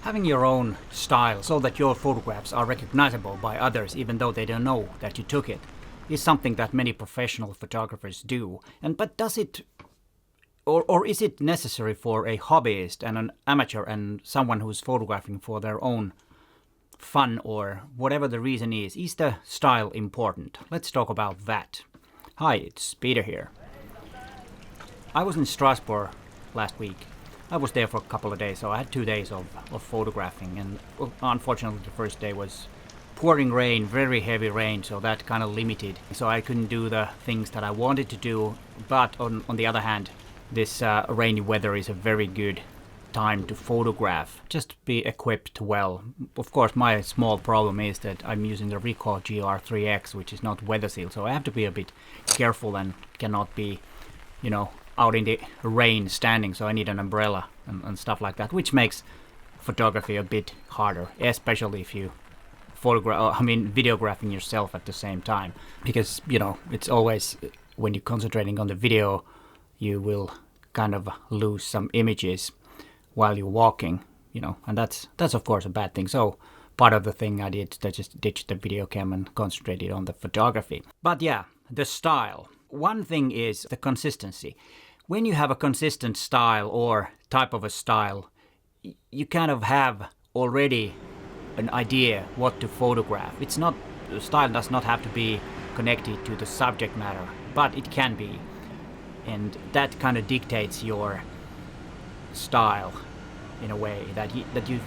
Having your own style so that your photographs are recognizable by others even though they don't know that you took it is something that many professional photographers do. But does it or is it necessary for a hobbyist and an amateur and someone who's photographing for their own fun or whatever the reason is? Is the style important? Let's talk about that. Hi, it's Peter here. I was in Strasbourg last week. I was there for a couple of days, so I had 2 days of photographing, and unfortunately the first day was pouring rain, very heavy rain, so that kind of limited. So I couldn't do the things that I wanted to do, but on the other hand, this rainy weather is a very good time to photograph. Just be equipped well. Of course, my small problem is that I'm using the Ricoh GR3X, which is not weather sealed, so I have to be a bit careful and cannot be, out in the rain standing, so I need an umbrella and stuff like that, which makes photography a bit harder, especially if you videographing yourself at the same time, because it's always when you're concentrating on the video, you will kind of lose some images while you're walking, and that's of course a bad thing. So part of the thing I did to just ditch the video cam and concentrated on the photography. But yeah, the style. One thing is the consistency. When you have a consistent style or type of a style, you kind of have already an idea what to photograph. The style does not have to be connected to the subject matter, but it can be. And that kind of dictates your style in a way, that you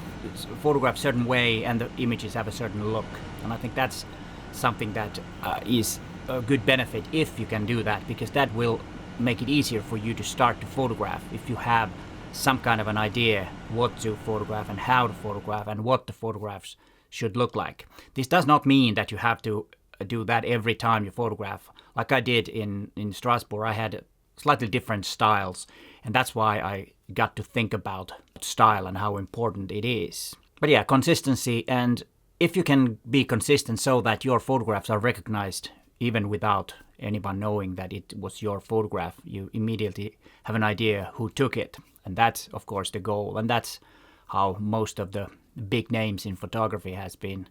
photograph a certain way and the images have a certain look. And I think that's something that is a good benefit if you can do that, because that will make it easier for you to start to photograph if you have some kind of an idea what to photograph and how to photograph and what the photographs should look like. This does not mean that you have to do that every time you photograph. Like I did in Strasbourg, I had slightly different styles, and that's why I got to think about style and how important it is. But yeah, consistency, and if you can be consistent so that your photographs are recognized even without anyone knowing that it was your photograph, you immediately have an idea who took it. And that's, of course, the goal. And that's how most of the big names in photography has been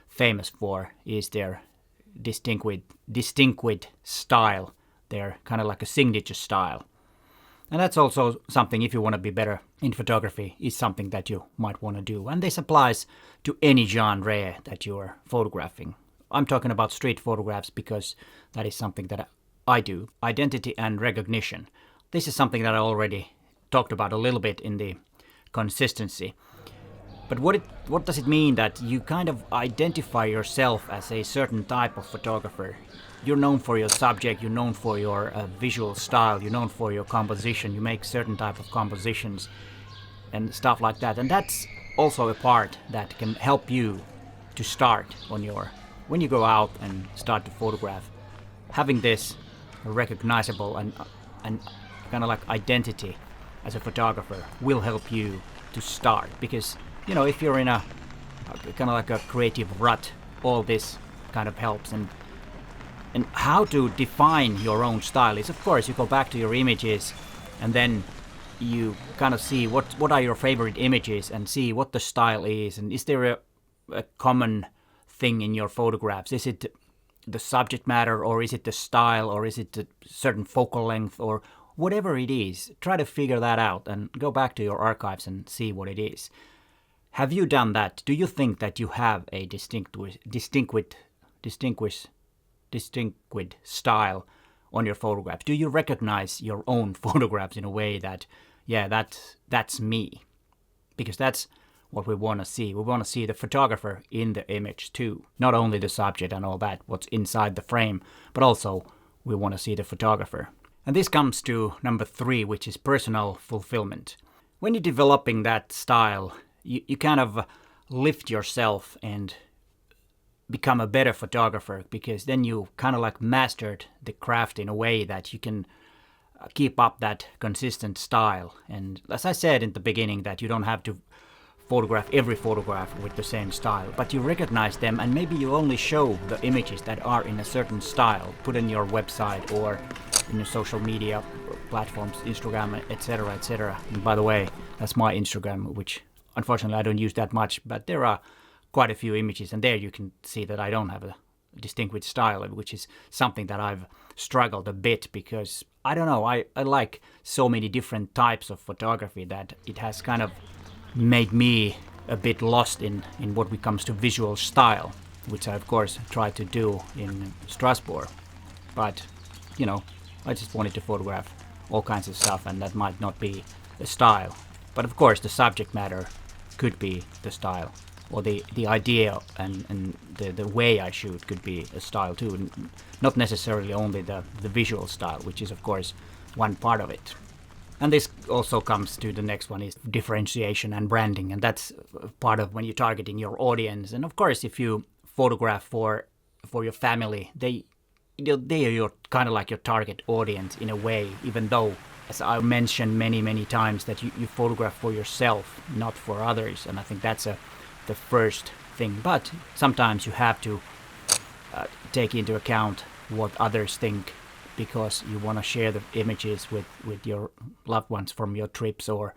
famous for, is their distinguished style. They're kind of like a signature style. And that's also something, if you want to be better in photography, is something that you might want to do. And this applies to any genre that you are photographing. I'm talking about street photographs because that is something that I do. Identity and recognition. This is something that I already talked about a little bit in the consistency. But what does it mean that you kind of identify yourself as a certain type of photographer? You're known for your subject, you're known for your visual style, you're known for your composition, you make certain type of compositions and stuff like that. And that's also a part that can help you to start when you go out and start to photograph. Having this recognizable and kind of like identity as a photographer will help you to start, because if you're in a kind of like a creative rut, all this kind of helps. And how to define your own style is, of course, you go back to your images and then you kind of see what are your favorite images and see what the style is, and is there a common thing in your photographs? Is it the subject matter, or is it the style, or is it a certain focal length, or whatever it is? Try to figure that out and go back to your archives and see what it is. Have you done that? Do you think that you have a distinguished style on your photographs? Do you recognize your own photographs in a way that, yeah, that's me? Because that's what we want to see. We want to see the photographer in the image too. Not only the subject and all that, what's inside the frame, but also we want to see the photographer. And this comes to number 3, which is personal fulfillment. When you're developing that style, you kind of lift yourself and become a better photographer, because then you kind of like mastered the craft in a way that you can keep up that consistent style. And as I said in the beginning, that you don't have to photograph every photograph with the same style, but you recognize them, and maybe you only show the images that are in a certain style, put in your website or in your social media platforms, Instagram, etc., etc. And by the way, that's my Instagram, which unfortunately I don't use that much, but there are quite a few images, and there you can see that I don't have a distinguished style, which is something that I've struggled a bit, because I don't know, I like so many different types of photography that it has kind of made me a bit lost in what comes to visual style, which I of course try to do in Strasbourg. But I just wanted to photograph all kinds of stuff, and that might not be the style. But of course the subject matter could be the style, or the idea and the way I shoot could be a style too, not necessarily only the visual style, which is of course one part of it. And this also comes to the next one, is differentiation and branding, and that's part of when you're targeting your audience. And of course if you photograph for your family, they are your kind of like your target audience in a way, even though, as I mentioned many times, that you photograph for yourself, not for others. And I think that's the first thing. But sometimes you have to take into account what others think, because you want to share the images with your loved ones from your trips, or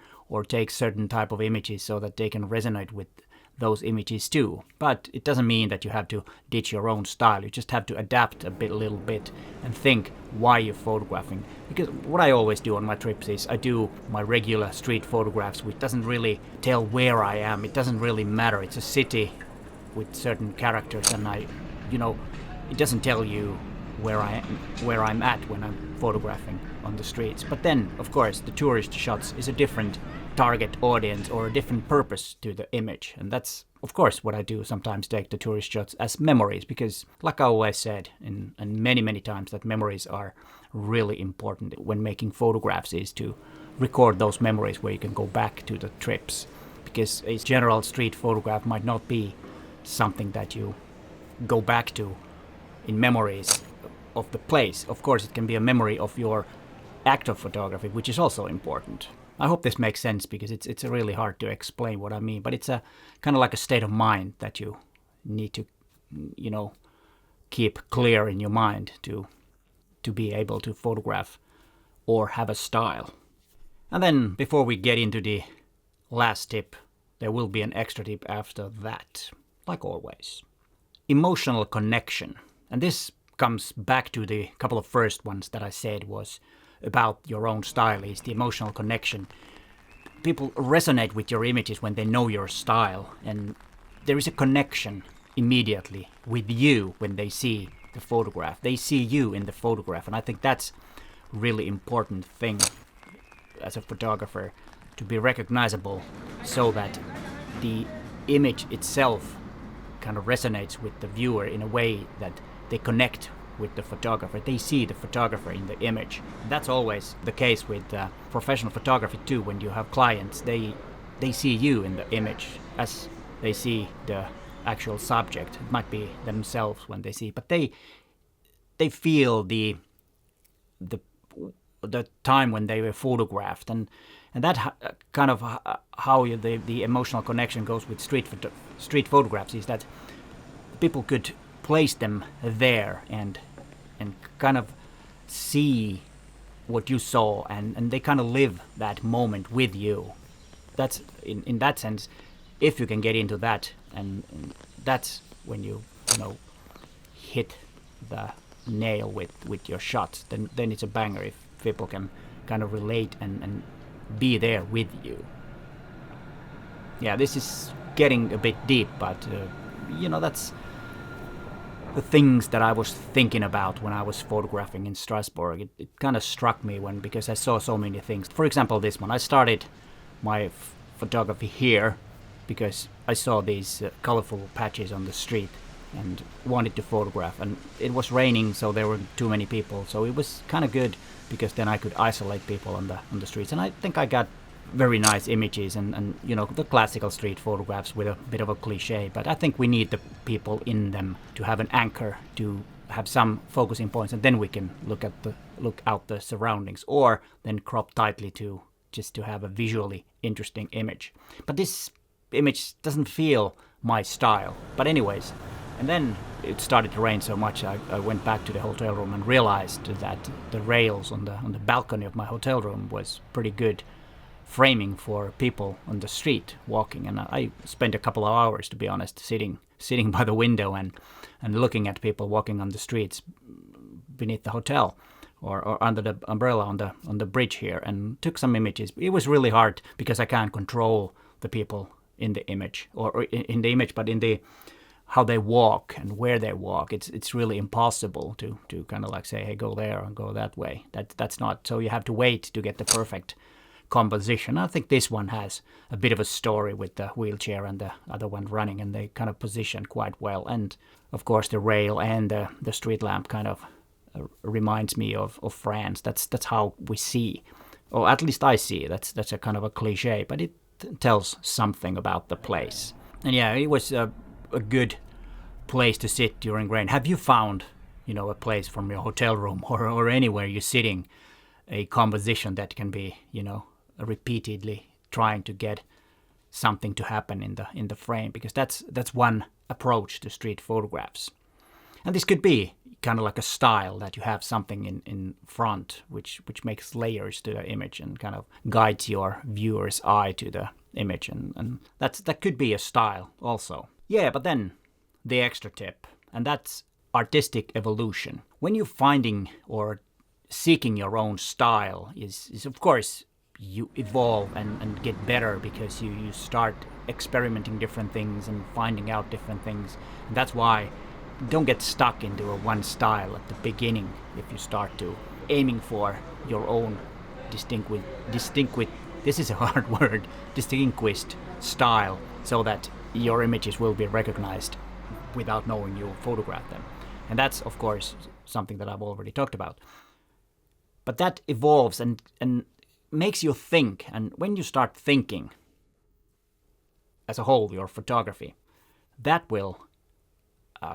take certain type of images so that they can resonate with those images too. But it doesn't mean that you have to ditch your own style. You just have to adapt a little bit and think why you're photographing. Because what I always do on my trips is I do my regular street photographs, which doesn't really tell where I am. It doesn't really matter. It's a city with certain characters, and it doesn't tell you where I'm at when I'm photographing on the streets. But then, of course, the tourist shots is a different target audience or a different purpose to the image, and that's of course what I do. Sometimes take the tourist shots as memories, because like I always said, and many times, that memories are really important when making photographs, is to record those memories where you can go back to the trips, because a general street photograph might not be something that you go back to in memories of the place. Of course it can be a memory of your act of photography, which is also important. I hope this makes sense, because it's really hard to explain what I mean, but it's a kind of like a state of mind that you need to, keep clear in your mind to be able to photograph or have a style. And then before we get into the last tip, there will be an extra tip after that, like always. Emotional connection. And this comes back to the couple of first ones that I said was about your own style, is the emotional connection. People resonate with your images when they know your style, and there is a connection immediately with you when they see the photograph. They see you in the photograph, and I think that's really important thing as a photographer, to be recognizable, so that the image itself kind of resonates with the viewer in a way that they connect with the photographer. They see the photographer in the image. That's always the case with professional photography too. When you have clients, they see you in the image as they see the actual subject. It might be themselves when they see, but they feel the time when they were photographed, and that kind of how the emotional connection goes with street photographs, is that people could place them there and kind of see what you saw, and they kind of live that moment with you. That's in that sense, if you can get into that, and that's when you hit the nail with your shots, then it's a banger, if people can kind of relate and be there with you. Yeah, this is getting a bit deep, but that's the things that I was thinking about when I was photographing in Strasbourg. It kind of struck me because I saw so many things. For example, this one. I started my photography here because I saw these colorful patches on the street and wanted to photograph. And it was raining, so there were too many people. So it was kind of good, because then I could isolate people on the streets. And I think I got very nice images and the classical street photographs with a bit of a cliche, but I think we need the people in them to have an anchor, to have some focusing points, and then we can look out the surroundings, or then crop tightly to have a visually interesting image. But this image doesn't feel my style. But anyways, and then it started to rain so much, I went back to the hotel room and realized that the rails on the balcony of my hotel room was pretty good framing for people on the street walking, and I spent a couple of hours, to be honest, sitting by the window and looking at people walking on the streets beneath the hotel or under the umbrella on the bridge here, and took some images. It was really hard because I can't control the people in the image or in the image, but in the how they walk and where they walk. It's really impossible to kind of like say, hey, go there and go that way. That's not. So you have to wait to get the perfect composition. I think this one has a bit of a story with the wheelchair and the other one running, and they kind of position quite well. And of course the rail and the street lamp kind of reminds me of France. That's how we see, or at least I see. That's a kind of a cliche, but it tells something about the place. And yeah, it was a good place to sit during rain. Have you found, a place from your hotel room or anywhere you're sitting, a composition that can be, repeatedly trying to get something to happen in the frame? Because that's one approach to street photographs. And this could be kind of like a style that you have something in front which makes layers to the image and kind of guides your viewer's eye to the image, and that could be a style also. Yeah, but then the extra tip, and that's artistic evolution. When you're finding or seeking your own style is of course you evolve and get better because you start experimenting different things and finding out different things. And that's why don't get stuck into a one style at the beginning. If you start to aiming for your own distinguished this is a hard word, distinguished style, so that your images will be recognized without knowing you photographed them. And that's of course something that I've already talked about. But that evolves and makes you think, and when you start thinking as a whole, your photography, that will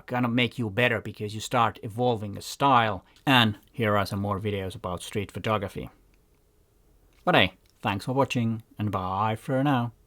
kind of make you better because you start evolving a style. And here are some more videos about street photography. But hey, thanks for watching, and bye for now.